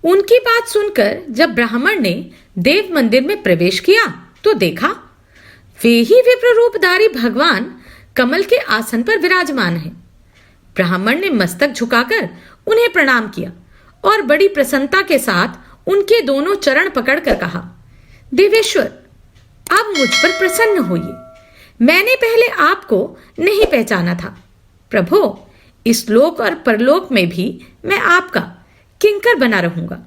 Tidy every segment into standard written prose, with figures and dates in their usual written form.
उनकी बात सुनकर जब ब्राह्मण ने देव मंदिर में प्रवेश किया तो देखा वे ही विप्र रूपधारी भगवान कमल के आसन पर विराजमान हैं। ब्राह्मण ने मस्तक झुकाकर उन्हें प्रणाम किया और बड़ी प्रसन्नता के साथ उनके दोनों चरण पकड़कर कहा, देवेश्वर, अब मुझ पर प्रसन्न होइए। मैंने पहले आपको नहीं पहचाना था। प्रभो, इस लोक और परलोक में भी मैं आपका किंकर बना रहूंगा।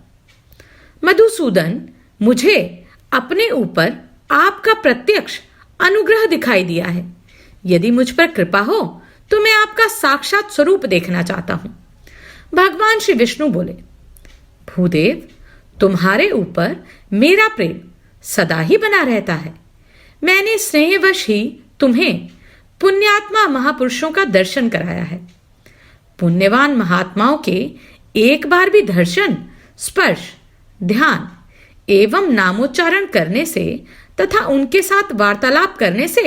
मधुसूदन, मुझे अपने ऊपर आपका प्रत्यक्ष अनुग्रह दिखाई दिया है। यदि मुझ पर कृपा हो तो मैं आपका साक्षात स्वरूप देखना चाहता हूं। भगवान श्री विष्णु बोले, भूदेव, तुम्हारे ऊपर मेरा प्रेम सदा ही बना रहता है। मैंने स्नेहवश ही तुम्हें पुण्यात्मा महापुरुषों का दर्शन कराया है। पुण्यवान महात्माओं के एक बार भी दर्शन, स्पर्श, ध्यान एवं नामोच्चारण करने से तथा उनके साथ वार्तालाप करने से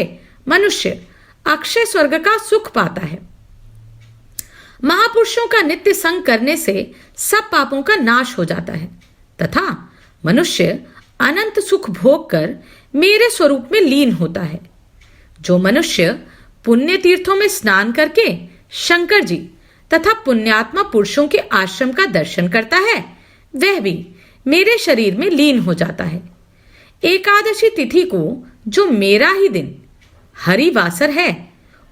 मनुष्य अक्षय स्वर्ग का सुख पाता है। महापुरुषों का नित्य संग करने से सब पापों का नाश हो जाता है तथा मनुष्य अनंत सुख भोग कर मेरे स्वरूप में लीन होता है। जो मनुष्य पुण्य तीर्थों में स्नान करके शंकर जी तथा पुण्यात्मा पुरुषों के आश्रम का दर्शन करता है, वह भी मेरे शरीर में लीन हो जाता है। एकादशी तिथि को जो मेरा ही दिन हरिवासर है,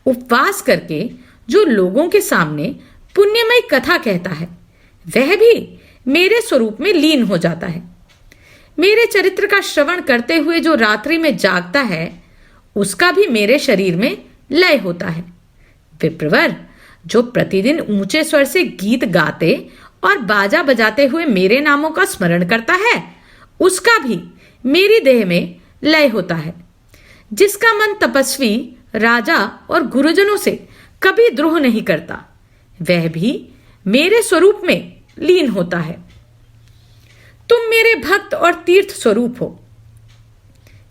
उपवास करके जो लोगों के सामने पुण्यमय कथा कहता है, वह भी मेरे स्वरूप में लीन हो जाता है। मेरे चरित्र का श्रवण करते हुए जो रात्रि में जागता है, उसका भी मेरे शरीर में लय होता है। विप्रवर, जो प्रतिदिन ऊंचे स्वर से गीत गाते और बाजा बजाते हुए मेरे नामों का स्मरण करता है, उसका भी मेरी देह में लय होता है। जिसका मन तपस्वी, राजा और गुरुजनों से कभी द्रोह नहीं करता, वह भी मेरे स्वरूप में लीन होता है। तुम मेरे भक्त और तीर्थ स्वरूप हो,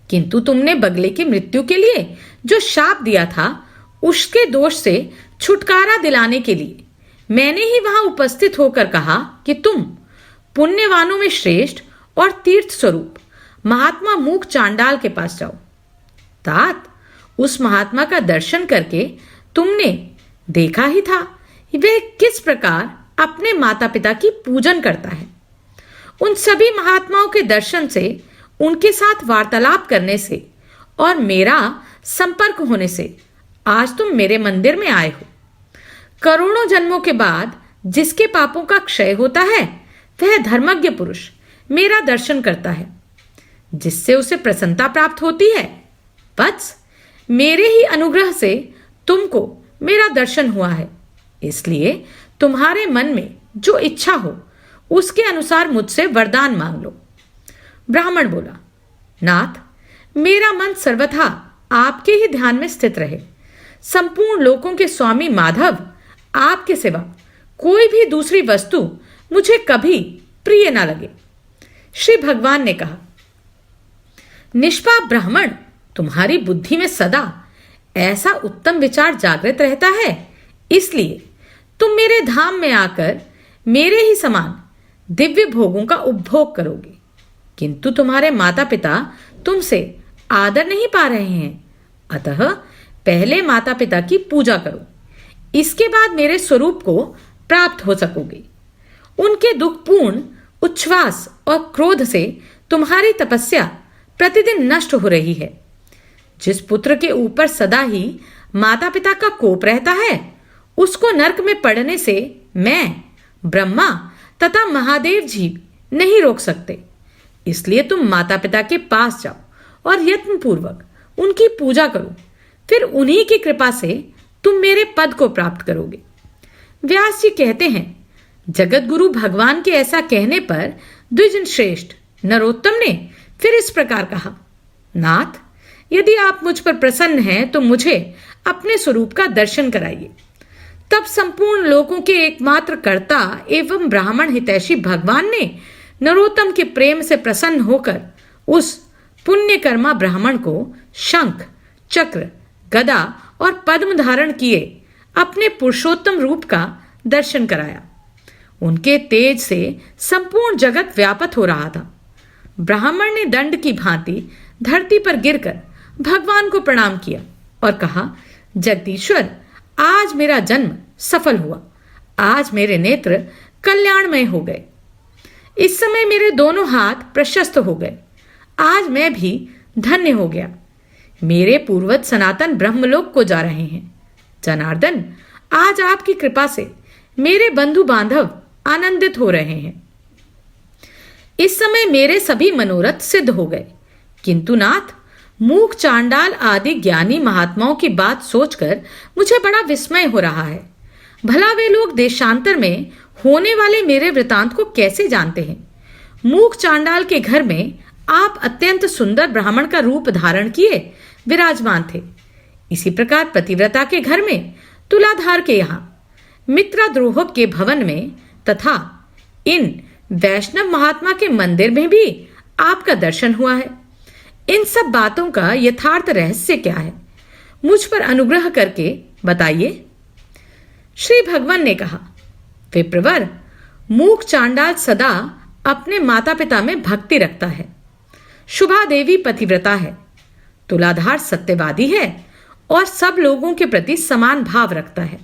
किंतु तुमने बगले की मृत्यु के लिए जो शाप दिया था, उसके दोष से छुटकारा दिलाने के लिए मैंने ही वहां उपस्थित होकर कहा कि तुम पुण्यवानों में श्रेष्ठ और तीर्थ स्वरूप महात्मा मूक चांडाल के पास जाओ। तात, उस महात्मा का दर्शन करके तुमने देखा ही था वह किस प्रकार अपने माता पिता की पूजन करता है। उन सभी महात्माओं के दर्शन से, उनके साथ वार्तालाप करने से और मेरा संपर्क होने से आज तुम मेरे मंदिर में आए हो। करोड़ों जन्मों के बाद जिसके पापों का क्षय होता है, वह धर्मज्ञ पुरुष मेरा दर्शन करता है, जिससे उसे प्रसन्नता प्राप्त होती है। बस मेरे ही अनुग्रह से तुमको मेरा दर्शन हुआ है, इसलिए तुम्हारे मन में जो इच्छा हो उसके अनुसार मुझसे वरदान मांग लो। ब्राह्मण बोला, नाथ, मेरा मन सर्वथा आपके ही ध्यान में स्थित रहे। संपूर्ण लोकों के स्वामी माधव, आपके सिवा कोई भी दूसरी वस्तु मुझे कभी प्रिय ना लगे। श्री भगवान ने कहा, निष्पाप ब्राह्मण, तुम्हारी बुद्धि में सदा ऐसा उत्तम विचार जागृत रहता है, इसलिए तुम मेरे धाम में आकर मेरे ही समान दिव्य भोगों का उपभोग करोगे। किंतु तुम्हारे माता पिता तुमसे आदर नहीं पा रहे हैं, अतः पहले माता पिता की पूजा करो, इसके बाद मेरे स्वरूप को प्राप्त हो सकोगे। उनके दुखपूर्ण उच्छ्वास और क्रोध से तुम्हारी तपस्या प्रतिदिन नष्ट हो रही है। जिस पुत्र के ऊपर सदा ही माता पिता का कोप रहता है, उसको नरक में पड़ने से मैं, ब्रह्मा तथा महादेव जी नहीं रोक सकते। इसलिए तुम माता पिता के पास जाओ और यत्न पूर्वक उनकी पूजा करो, फिर उन्हीं की कृपा से तुम मेरे पद को प्राप्त करोगे। व्यास जी कहते हैं, जगत गुरु भगवान के ऐसा कहने पर द्विजन श्रेष्ठ नरोत्तम ने फिर इस प्रकार कहा, नाथ, यदि आप मुझ पर प्रसन्न हैं तो मुझे अपने स्वरूप का दर्शन कराइए। तब संपूर्ण लोकों के एकमात्र कर्ता एवं ब्राह्मण हितैषी भगवान ने नरोत्तम के प्रेम से प्रसन्न होकर उस पुण्यकर्मा ब्राह्मण को शंख, चक्र, गदा और पद्म धारण किए अपने पुरुषोत्तम रूप का दर्शन कराया। उनके तेज से संपूर्ण जगत व्यापत हो रहा था। ब्राह्मण ने दंड की भांति धरती पर गिरकर भगवान को प्रणाम किया और कहा, जगदीश्वर, आज मेरा जन्म सफल हुआ। आज मेरे नेत्र कल्याणमय हो गए। इस समय मेरे दोनों हाथ प्रशस्त हो गए। आज मैं भी धन्य हो गया। मेरे पूर्वज सनातन ब्रह्मलोक को जा रहे हैं। जनार्दन, आज आपकी कृपा से मेरे बंधु बांधव आनंदित हो रहे हैं। इस समय मेरे सभी मनोरथ सिद्ध हो गए। किंतु नाथ, मूक चांडाल आदि ज्ञानी महात्माओं की बात सोचकर मुझे बड़ा विस्मय हो रहा है। भला वे लोग देशांतर में होने वाले मेरे वृतांत को कैसे जानते हैं? मूक चांडाल के घर में आप अत्यंत सुंदर ब्राह्मण का रूप धारण किए विराजमान थे। इसी प्रकार पतिव्रता के घर में, तुलाधार के यहाँ, मित्रद्रोह के भवन में तथा इन वैष्णव महात्मा के मंदिर में भी आपका दर्शन हुआ है। इन सब बातों का यथार्थ रहस्य क्या है? मुझ पर अनुग्रह करके बताइए। श्री भगवान ने कहा, विप्रवर, मूक चांडाल सदा अपने माता पिता में भक्ति रखता है। शुभा देवी पतिव्रता है। तुलाधार सत्यवादी है और सब लोगों के प्रति समान भाव रखता है।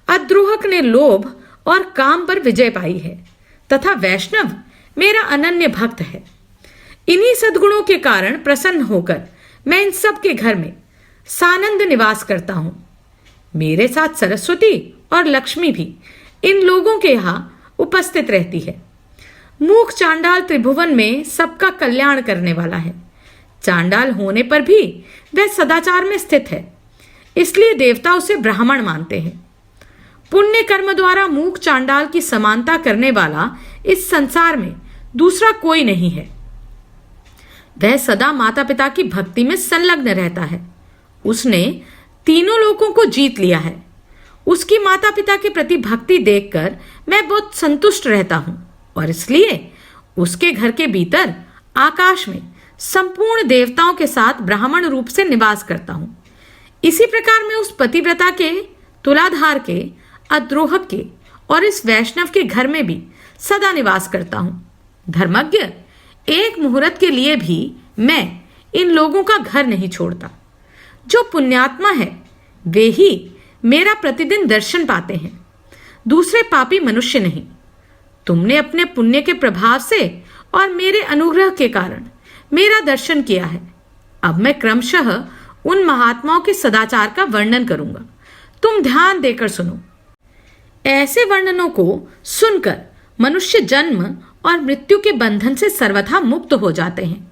अद्रोहक ने लोभ और काम पर विजय पाई है तथा वैष्णव मेरा अनन्य भक्त है। इन्हीं सद्गुणों के कारण प्रसन्न होकर मैं इन सब के घर में सानंद निवास करता हूं। मेरे साथ सरस्वती और लक्ष्मी भी इन लोगों के यहां उपस्थित रहती है। मूक चांडाल त्रिभुवन में सबका कल्याण करने वाला है। चांडाल होने पर भी वह सदाचार में स्थित है, इसलिए देवता उसे ब्राह्मण मानते हैं। पुण्य कर्म द्वारा मूक चांडाल की समानता करने वाला इस संसार में दूसरा कोई नहीं है। वह सदा माता पिता की भक्ति में संलग्न रहता है। उसने तीनों लोगों को जीत लिया है। उसकी माता पिता के प्रति भक्ति देखकर मैं बहुत संतुष्ट रहता हूं और इसलिए उसके घर के भीतर आकाश में संपूर्ण देवताओं के साथ ब्राह्मण रूप से निवास करता हूं। इसी प्रकार मैं उस पतिव्रता के, तुलाधार के, अद्रोहक के और इस वैष्णव के घर में भी सदा निवास करता हूं। धर्मज्ञ, एक मुहूर्त के लिए भी मैं इन लोगों का घर नहीं छोड़ता। जो पुण्यात्मा है वे ही मेरा प्रतिदिन दर्शन पाते हैं, दूसरे पापी मनुष्य नहीं। तुमने अपने पुण्य के प्रभाव से और मेरे अनुग्रह के कारण मेरा दर्शन किया है। अब मैं क्रमशः उन महात्माओं के सदाचार का वर्णन करूंगा। तुम ध्यान देकर सुनो। ऐसे वर्णनों को सुनकर मनुष्य जन्म और मृत्यु के बंधन से सर्वथा मुक्त हो जाते हैं।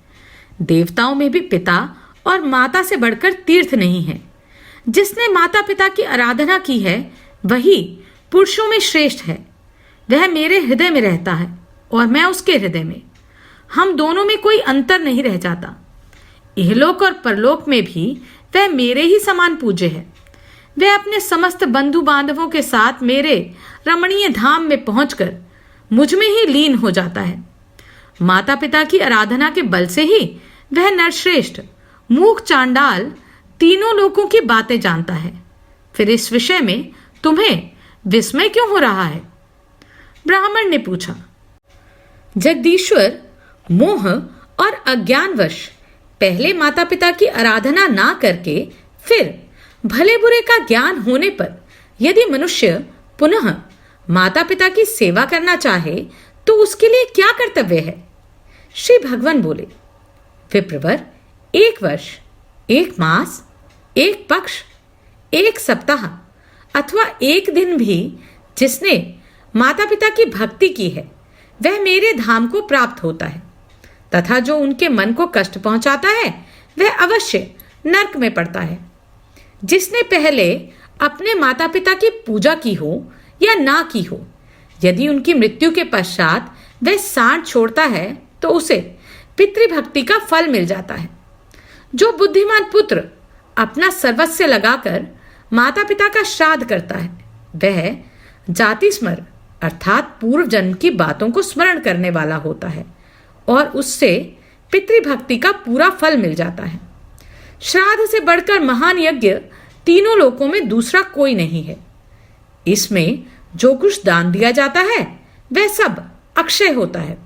देवताओं में भी पिता और माता से बढ़कर तीर्थ नहीं है। जिसने माता पिता की आराधना की है वही पुरुषों में श्रेष्ठ है। वह मेरे हृदय में रहता है और मैं उसके हृदय में। हम दोनों में कोई अंतर नहीं रह जाता। इहलोक और परलोक में भी वह मेरे ही समान पूज्य है। वह अपने समस्त बंधु बांधवों के साथ मेरे रमणीय धाम में पहुंचकर मुझ में ही लीन हो जाता है। माता पिता की आराधना के बल से ही वह नरश्रेष्ठ मूक चांडाल तीनों लोगों की बातें जानता है। फिर इस विषय में तुम्हें विस्मय क्यों हो रहा है? ब्राह्मण ने पूछा। जगदीश्वर, मोह और अज्ञानवश पहले माता पिता की आराधना ना करके फिर भले बुरे का ज्ञान होने पर यदि मनुष्य पुनः माता पिता की सेवा करना चाहे तो उसके लिए क्या कर्तव्य है? श्री भगवान बोले, विप्रवर, 1 वर्ष, 1 मास, 1 पक्ष, 1 सप्ताह अथवा 1 दिन भी जिसने माता पिता की भक्ति की है वह मेरे धाम को प्राप्त होता है, तथा जो उनके मन को कष्ट पहुंचाता है वह अवश्य नरक में पड़ता है। जिसने पहले अपने माता पिता की पूजा की हो या ना की हो, यदि उनकी मृत्यु के पश्चात वह सांड छोड़ता है तो उसे पितृभक्ति का फल मिल जाता है। जो बुद्धिमान पुत्र अपना सर्वस्व लगाकर माता पिता का श्राद्ध करता है वह जाति स्मर अर्थात पूर्व जन्म की बातों को स्मरण करने वाला होता है और उससे पितृभक्ति का पूरा फल मिल जाता है। श्राद्ध से बढ़कर महान यज्ञ तीनों लोकों में दूसरा कोई नहीं है। इसमें जो कुछ दान दिया जाता है वह सब अक्षय होता है।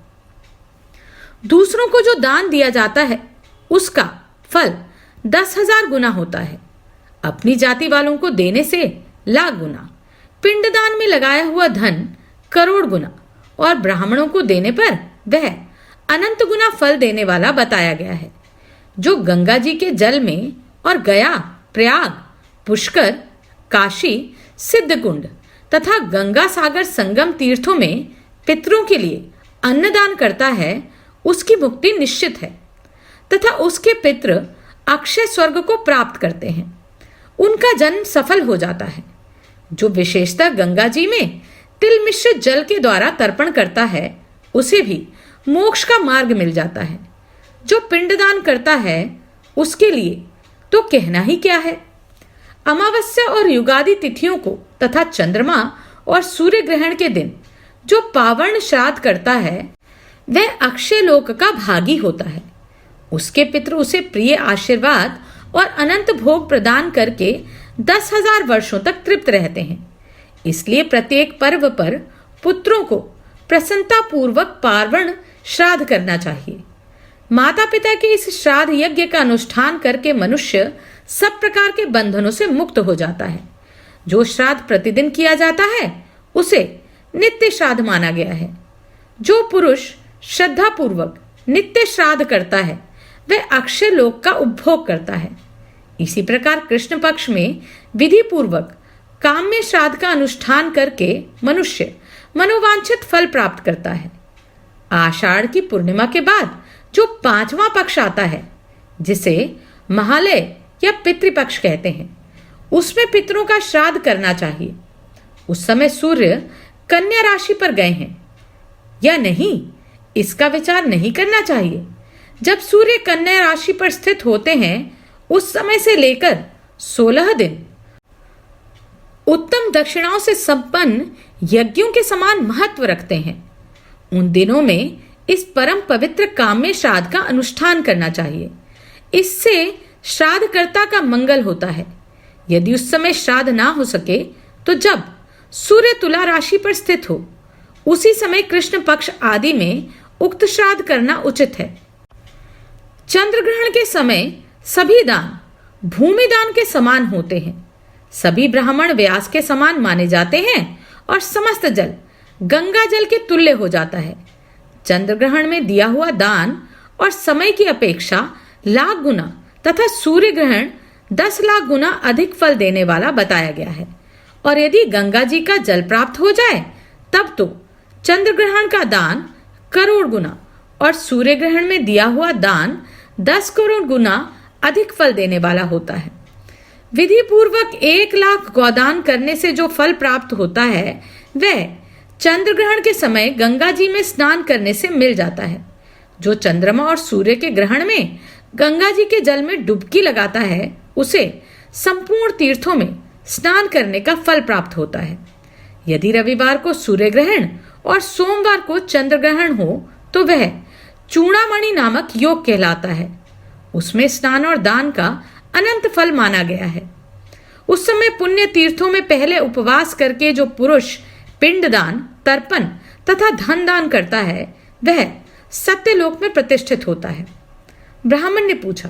दूसरों को जो दान दिया जाता है उसका फल 10,000 गुना होता है। अपनी जाति वालों को देने से लाख गुना, पिंडदान में लगाया हुआ धन करोड़ गुना और ब्राह्मणों को देने पर वह अनंत गुना फल देने वाला बताया गया है। जो गंगा जी के जल में और गया, प्रयाग, पुष्कर, काशी, सिद्धकुंड तथा गंगा सागर संगम तीर्थों में पितरों के लिए अन्नदान करता है उसकी मुक्ति निश्चित है तथा उसके पितृ अक्षय स्वर्ग को प्राप्त करते हैं। उनका जन्म सफल हो जाता है। जो विशेषतः गंगा जी में तिल मिश्रित जल के द्वारा तर्पण करता है उसे भी मोक्ष का मार्ग मिल जाता है। जो पिंडदान करता है उसके लिए तो कहना ही क्या है। अमावस्या और युगादि तिथियों को तथा चंद्रमा और सूर्य ग्रहण के दिन जो पावन श्राद्ध करता है वह अक्षय लोक का भागी होता है। उसके पितृ उसे प्रिय आशीर्वाद और अनंत भोग प्रदान करके 10,000 वर्षों तक तृप्त रहते हैं। इसलिए प्रत्येक पर्व पर पुत्रों को प्रसन्नता पूर्वक पार्वण श्राद्ध करना चाहिए। माता पिता के इस श्राद्ध यज्ञ का अनुष्ठान करके मनुष्य सब प्रकार के बंधनों से मुक्त हो जाता है। जो श्राद्ध प्रतिदिन किया जाता है उसे नित्य श्राद्ध माना गया है। जो पुरुष श्रद्धा पूर्वक नित्य श्राद्ध करता है वह अक्षय लोक का उपभोग करता है। इसी प्रकार कृष्ण पक्ष में विधि पूर्वक काम्य श्राद्ध का अनुष्ठान करके मनुष्य मनोवांछित फल प्राप्त करता है। आषाढ़ की पूर्णिमा के बाद जो 5वां पक्ष आता है जिसे महालय या पितृपक्ष कहते हैं उसमें पितरों का श्राद्ध करना चाहिए। उस समय सूर्य कन्या राशि पर गए हैं या नहीं इसका विचार नहीं करना चाहिए। जब सूर्य कन्या राशि पर स्थित होते हैं उस समय से लेकर 16 दिन उत्तम दक्षिणाओं से संपन्न यज्ञों के समान महत्व रखते हैं। उन दिनों में इस परम पवित्र काम्य श्राद्ध का अनुष्ठान करना चाहिए। इससे श्राद्धकर्ता का मंगल होता है। यदि उस समय श्राद्ध ना हो सके तो जब सूर्य तुला राशि पर स्थित हो उसी समय कृष्ण पक्ष आदि में उक्त श्राद्ध करना उचित है। चंद्र ग्रहण के समय सभी दान भूमि दान के समान होते हैं। सभी ब्राह्मण व्यास के समान माने जाते हैं और समस्त जल गंगा जल के तुल्य हो जाता है। चंद्र ग्रहण में दिया हुआ दान और समय की अपेक्षा लाख गुना तथा सूर्य ग्रहण 10 लाख गुना अधिक फल देने वाला बताया गया है। और यदि गंगा जी का जल प्राप्त हो जाए तब तो चंद्र ग्रहण का दान करोड़ गुना और सूर्य ग्रहण में दिया हुआ दान 10 करोड़ गुना अधिक फल देने वाला होता है। विधि पूर्वक 1 लाख गौदान करने से जो फल प्राप्त होता है वह चंद्र ग्रहण के समय गंगा जी में स्नान करने से मिल जाता है। जो चंद्रमा और सूर्य के ग्रहण में गंगा जी के जल में डुबकी लगाता है उसे संपूर्ण तीर्थों में स्नान करने का फल प्राप्त होता है। यदि रविवार को सूर्य ग्रहण और सोमवार को चंद्र ग्रहण हो तो वह चूड़ामणि नामक योग कहलाता है। उसमें स्नान और दान का अनंत फल माना गया है। उस समय पुण्य तीर्थों में पहले उपवास करके जो पुरुष पिंडदान, तर्पण तथा धन दान करता है वह सत्यलोक में प्रतिष्ठित होता है। ब्राह्मण ने पूछा,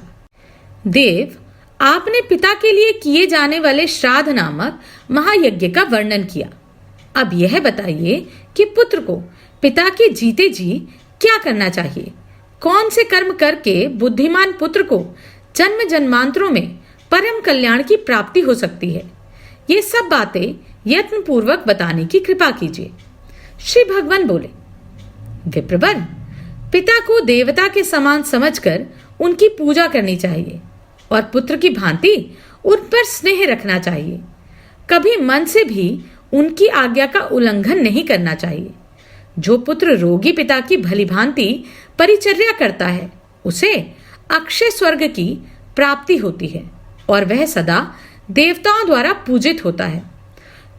देव, आपने पिता के लिए किए जाने वाले श्राद्ध नामक महायज्ञ का वर्णन किया। अब यह बताइए कि पुत्र को पिता के जीते जी क्या करना चाहिए। कौन से कर्म करके बुद्धिमान पुत्र को जन्म जन्मांतरों में परम कल्याण की प्राप्ति हो सकती है। ये सब बातें यत्न पूर्वक बताने की कृपा कीजिए। श्री भगवान बोले, विप्रवर, पिता को देवता के समान समझकर उनकी पूजा करनी चाहिए और पुत्र की भांति उन पर स्नेह रखना चाहिए। कभी मन से भी उनकी आज्ञा का उल्लंघन नहीं करना चाहिए। जो पुत्र रोगी पिता की भली भांति परिचर्या करता है उसे अक्षय स्वर्ग की प्राप्ति होती है और वह सदा देवताओं द्वारा पूजित होता है।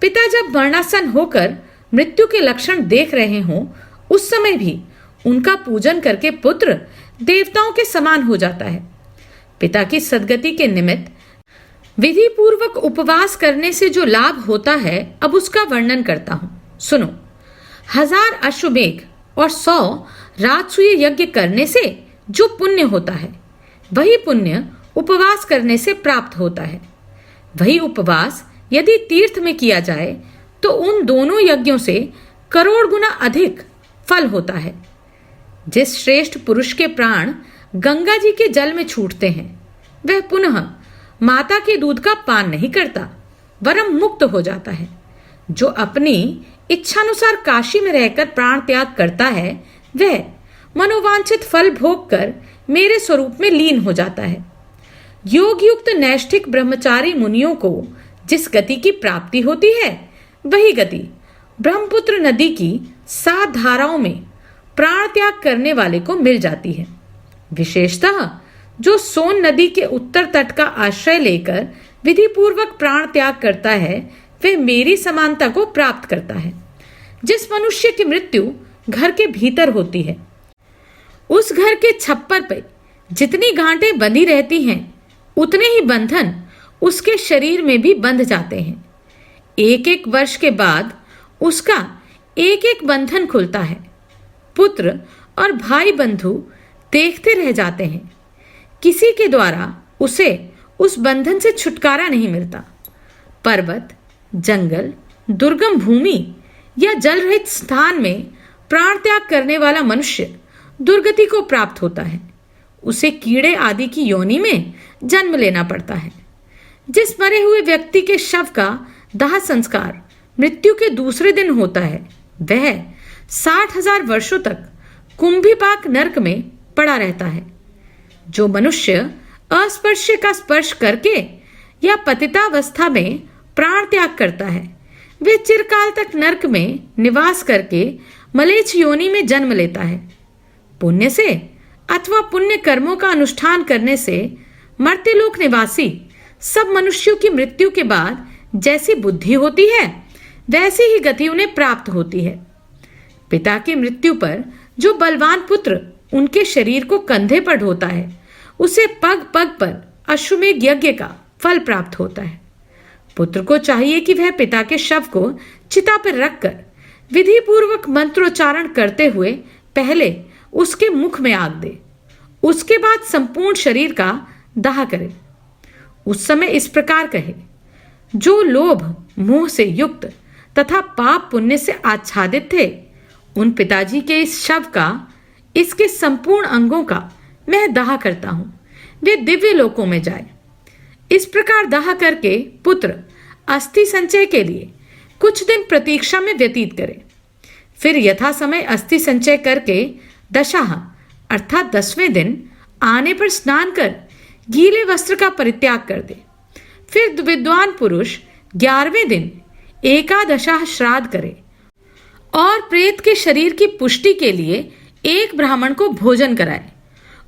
पिता जब मरणासन होकर मृत्यु के लक्षण देख रहे हों उस समय भी उनका पूजन करके पुत्र देवताओं के समान हो जाता है। पिता की सद्गति के निमित्त विधि पूर्वक उपवास करने से जो लाभ होता है अब उसका वर्णन करता हूं, सुनो। 1000 अश्वमेघ और 100 राजसूय यज्ञ करने से जो पुण्य होता है, वही पुण्य उपवास करने से प्राप्त होता है। वही उपवास यदि तीर्थ में किया जाए तो उन दोनों यज्ञों से करोड़ गुना अधिक फल होता है। जिस श्रेष्ठ पुरुष के प्राण गंगा जी के जल में छूटते हैं, वह पुनः माता के दूध का पान नहीं करता, वरम मुक्त हो जाता है। जो अपनी इच्छानुसार काशी में रहकर प्राण त्याग करता है, वह मनोवांछित फल भोग कर मेरे स्वरूप में लीन हो जाता है। योग युक्त नैष्ठिक ब्रह्मचारी मुनियों को जिस गति की प्राप्ति होती है, वही गति ब्रह्मपुत्र नदी की 7 धाराओं में प्राण त्याग करने वाले को मिल जाती है। विशेषतः जो सोन नदी के उत्तर तट का आश्रय लेकर विधि पूर्वक प्राण त्याग करता है, वह मेरी समानता को प्राप्त करता है। जिस मनुष्य की मृत्यु घर के भीतर होती है, उस घर के छप्पर पे जितनी गांठें बंधी रहती हैं, उतने ही बंधन उसके शरीर में भी बंध जाते हैं। 1-1 वर्ष के बाद उसका 1-1 बंधन खुलता है। पुत्र और भाई बंधु देखते रह जाते हैं। किसी के द्वारा उसे उस बंधन से छुटकारा नहीं मिलता। पर्वत, जंगल, दुर्गम भूमि या जल रहित स्थान में प्राण त्याग करने वाला मनुष्य दुर्गति को प्राप्त होता है। उसे कीड़े आदि की योनि में जन्म लेना पड़ता है। जिस मरे हुए व्यक्ति के शव का दाह संस्कार मृत्यु के दूसरे दिन होता है, वह 60,000 वर्षों तक कुंभीपाक नरक में पड़ा रहता है। जो मनुष्य अस्पर्श्य का स्पर्श करके या पतितावस्था में प्राण त्याग करता है, वे चिरकाल तक नरक में निवास करके मलेच्छ योनि में जन्म लेता है। पुण्य से अथवा पुण्य कर्मों का अनुष्ठान करने से मर्त्यलोक निवासी सब मनुष्यों की मृत्यु के बाद जैसी बुद्धि होती है, वैसी ही गति उन्हें प्राप्त होती है। पिता की मृत्यु पर जो बलवान पुत्र उनके शरीर को कंधे पर ढोता है, उसे पग पग पर अश्वमेघ यज्ञ का फल प्राप्त होता है। पुत्र को चाहिए कि वह पिता के शव को चिता पर रखकर विधि पूर्वक मंत्रोच्चारण करते हुए पहले उसके मुख में आग दे, उसके बाद संपूर्ण शरीर का दाह करे। उस समय इस प्रकार कहे, जो लोभ मोह से युक्त तथा पाप पुण्य से आच्छादित थे, उन पिताजी के इस शव का, इसके संपूर्ण अंगों का मैं दाह करता हूं, वे दिव्य लोकों में जाए। इस प्रकार दाह करके पुत्र अस्थि संचय के लिए कुछ दिन प्रतीक्षा में व्यतीत करे। फिर यथा समय अस्थि संचय करके दशाह अर्थात 10वें दिन आने पर स्नान कर गीले वस्त्र का परित्याग कर दे। फिर विद्वान पुरुष 11वें दिन एकादशाह श्राद्ध करे और प्रेत के शरीर की पुष्टि के लिए एक ब्राह्मण को भोजन कराए।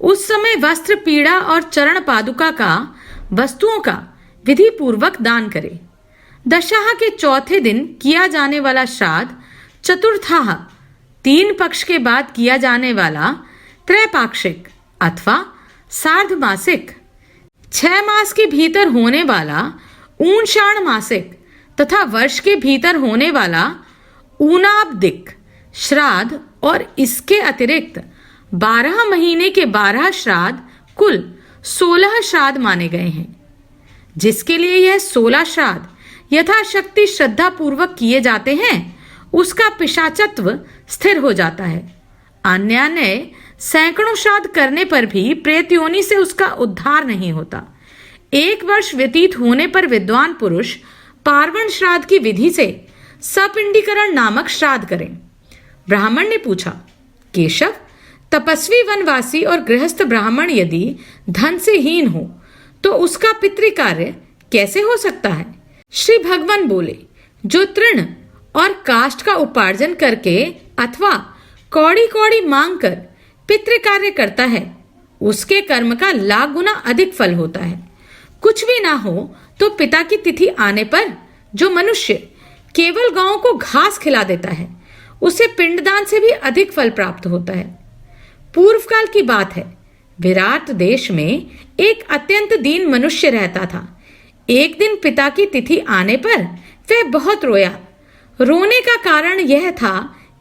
उस समय वस्त्र, पीड़ा और चरण पादुका का वस्तुओं का विधि पूर्वक दान करे। दशाह के चौथे दिन किया जाने वाला श्राद्ध चतुर्थाह 3 पक्ष के बाद किया जाने वाला त्रैपाक्षिक अथवा सार्धमासिक 6 मास के भीतर होने वाला ऊनशाण मासिक तथा वर्ष के भीतर होने वाला ऊनाब्दिक श्राद्ध और इसके अतिरिक्त 12 महीने के 12 श्राद्ध कुल 16 श्राद्ध माने गए हैं। जिसके लिए यह 16 श्राद्ध यथाशक्ति श्रद्धा पूर्वक किए जाते हैं, उसका पिशाचत्व स्थिर हो जाता है। अन्य सैकड़ों श्राद्ध करने पर भी प्रेत योनि से उसका उद्धार नहीं होता। 1 वर्ष व्यतीत होने पर विद्वान पुरुष पार्वण श्राद्ध की विधि से सपिंडीकरण नामक श्राद्ध करें। ब्राह्मण ने पूछा, केशव, तपस्वी वनवासी और गृहस्थ ब्राह्मण यदि धन से हीन हो तो उसका पितृकार्य कैसे हो सकता है? श्री भगवान बोले, जो तृण और काष्ठ का उपार्जन करके अथवा कौड़ी कौड़ी मांग कर पितृ कार्य करता है, उसके कर्म का लाख गुना अधिक फल होता है। कुछ भी ना हो तो पिता की तिथि आने पर जो मनुष्य केवल गांव को घास खिला देता है, उसे पिंडदान से भी अधिक फल प्राप्त होता है। पूर्व काल की बात है, विराट देश में एक अत्यंत दीन मनुष्य रहता था। एक दिन पिता की तिथि आने पर वह बहुत रोया। रोने का कारण यह था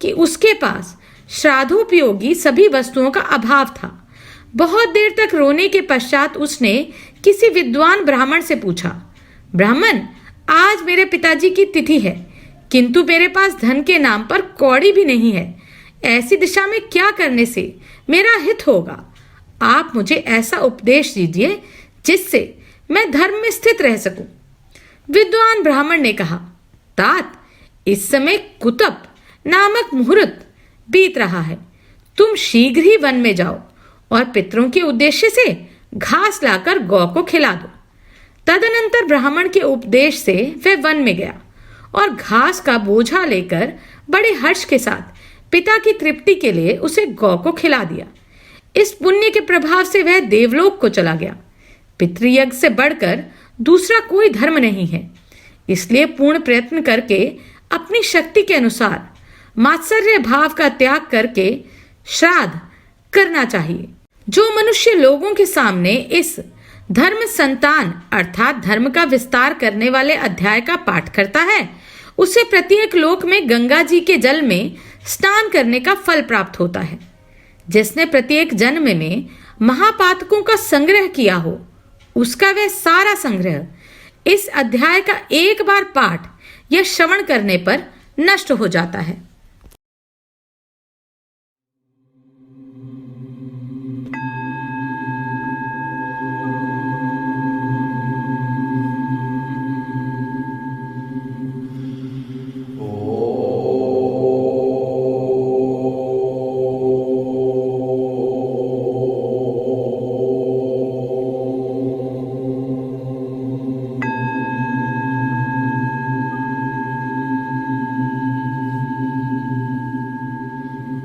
कि उसके पास श्राद्धोपयोगी सभी वस्तुओं का अभाव था। बहुत देर तक रोने के पश्चात उसने किसी विद्वान ब्राह्मण से पूछा, ब्राह्मण, आज मेरे पिताजी की तिथि है, किंतु मेरे पास धन के नाम पर कौड़ी भी नहीं है। ऐसी दिशा में क्या करने से मेरा हित होगा? आप मुझे ऐसा उपदेश दीजिए जिससे मैं धर्म में स्थित रह सकूं। विद्वान ब्राह्मण ने कहा, तात, इस समय कुतप नामक मुहूर्त बीत रहा है। तुम शीघ्र ही वन में जाओ और पितरों के उद्देश्य से घास लाकर गौ को खिला दो। तदनंतर ब्राह्मण के उपदेश से वह वन में गया और घास का बोझा लेकर बड़े हर्ष के साथ पिता की तृप्ति के लिए उसे गौ को खिला दिया। इस पुण्य के प्रभाव से वह देवलोक को चला गया। पितृयज्ञ से बढ़कर दूसरा कोई धर्म नहीं है, इसलिए पूर्ण प्रयत्न करके अपनी शक्ति के अनुसार मात्सर्य भाव का त्याग करके श्राद्ध करना चाहिए। जो मनुष्य लोगों के सामने इस धर्म संतान अर्थात धर्म का विस्तार करने वाले अध्याय का पाठ करता है, उसे प्रत्येक लोक में गंगा जी के जल में स्नान करने का फल प्राप्त होता है। जिसने प्रत्येक जन्म में महापातकों का संग्रह किया हो, उसका वह सारा संग्रह इस अध्याय का एक बार पाठ या श्रवण करने पर नष्ट हो जाता है।